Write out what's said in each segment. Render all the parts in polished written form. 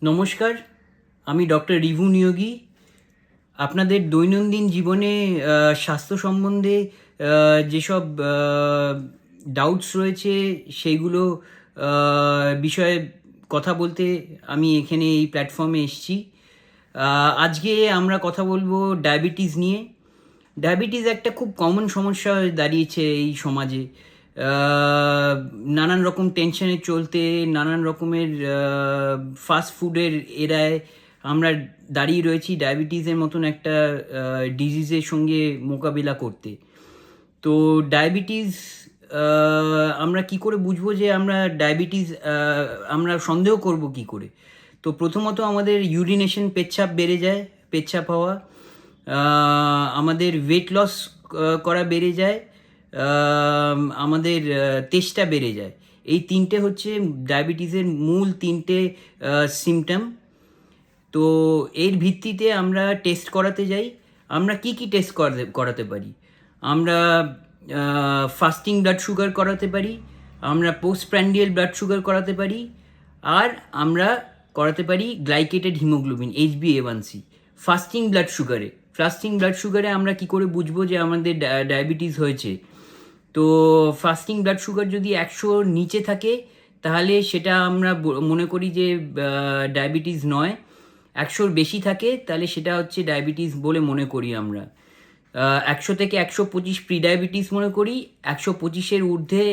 নমস্কার, আমি doctor review Niyogi. আপনাদের দৈনন্দিন জীবনে স্বাস্থ্য সম্বন্ধে যেসব ডাউটস রয়েছে সেইগুলো বিষয়ে কথা বলতে আমি এখানে এই প্ল্যাটফর্মে এসেছি। আজকে আমরা কথা বলবো ডায়াবেটিস নিয়ে। ডায়াবেটিস একটা খুব কমন সমস্যা হয়ে দাঁড়িয়েছে এই সমাজে। নানান রকম টেনশনে চলতে, নানান রকমের ফাস্ট ফুডের এরায় আমরা দাঁড়িয়ে রয়েছি ডায়াবেটিসের মতন একটা ডিজিজের সঙ্গে মোকাবিলা করতে। তো ডায়াবেটিস আমরা কি করে বুঝবো যে আমরা ডায়াবেটিস আমরা সন্দেহ করব কি করে? তো প্রথমত আমাদের ইউরিনেশন, পেচ্ছাপ বেড়ে যায়, পেচ্ছাপ হওয়া, আমাদের ওয়েট লস করা বেড়ে যায়, আমাদের তেষ্টা বেড়ে যায়। এই তিনটে হচ্ছে ডায়াবেটিসের মূল তিনটে সিমটম। তো এর ভিত্তিতে আমরা টেস্ট করাতে যাই। আমরা কি টেস্ট করাতে পারি? আমরা ফাস্টিং ব্লাড সুগার করাতে পারি, আমরা পোস্টপ্র্যান্ডিয়াল ব্লাড সুগার করাতে পারি, আর আমরা করাতে পারি glycated haemoglobin HbA1c। Fasting blood সুগারে আমরা কি করে বুঝবো যে আমাদের ডায়াবেটিস হয়েছে? তো ফাস্টিং ব্লাড সুগার যদি 100 নিচে থাকে তাহলে সেটা আমরা মনে করি যে ডায়াবেটিস নয়। 100 বেশি থাকে তাহলে সেটা হচ্ছে ডায়াবেটিস বলে মনে করি আমরা। 100 থেকে 125 প্রি ডায়াবেটিস মনে করি, 125-এর ঊর্ধ্বে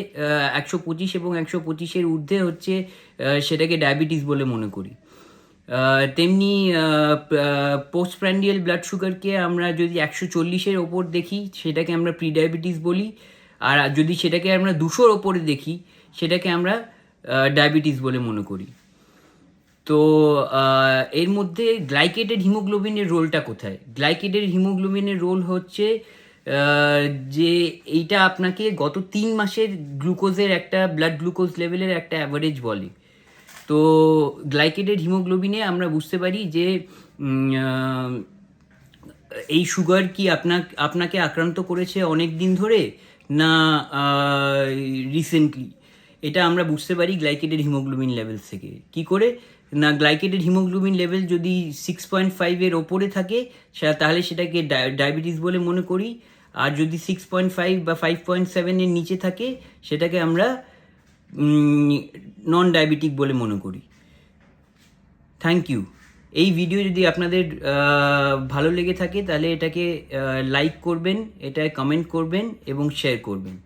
125 এবং 125-এর ঊর্ধ্বে হচ্ছে সেটাকে ডায়াবেটিস বলে মনে করি। তেমনি পোস্টপ্র্যান্ডিয়াল ব্লাড সুগারকে আমরা যদি 140-এর ওপর দেখি সেটাকে আমরা প্রি ডায়াবেটিস বলি, আর যদি সেটাকে আমরা 200-র ওপরে দেখি সেটাকে আমরা ডায়াবেটিস বলে মনে করি। তো এর মধ্যে গ্লাইকেটেড হিমোগ্লোবিনের রোলটা কোথায়? গ্লাইকেটেড হিমোগ্লোবিনের রোল হচ্ছে যে এইটা আপনাকে গত 3 মাসের গ্লুকোজের একটা ব্লাড গ্লুকোজ লেভেলের একটা অ্যাভারেজ বলে। তো গ্লাইকেটেড হিমোগ্লোবিনে আমরা বুঝতে পারি যে এই সুগার কি আপনাকে আক্রান্ত করেছে অনেক দিন ধরে না রিসেন্টলি। এটা আমরা বুঝতে পারি গ্লাইকেটেড হিমোগ্লোবিন লেভেল থেকে। কি করে না, গ্লাইকেটেড হিমোগ্লোবিন লেভেল যদি 6.5-এর ওপরে থাকে তাহলে সেটাকে ডায়াবেটিস বলে মনে করি, আর যদি 6.5 বা 5.7-এর নিচে থাকে সেটাকে আমরা নন ডায়াবেটিক বলে মনে করি। Thank you. এই ভিডিও যদি আপনাদের ভালো লেগে থাকে তাহলে এটাকে লাইক করবেন, এটায় কমেন্ট করবেন এবং শেয়ার করবেন।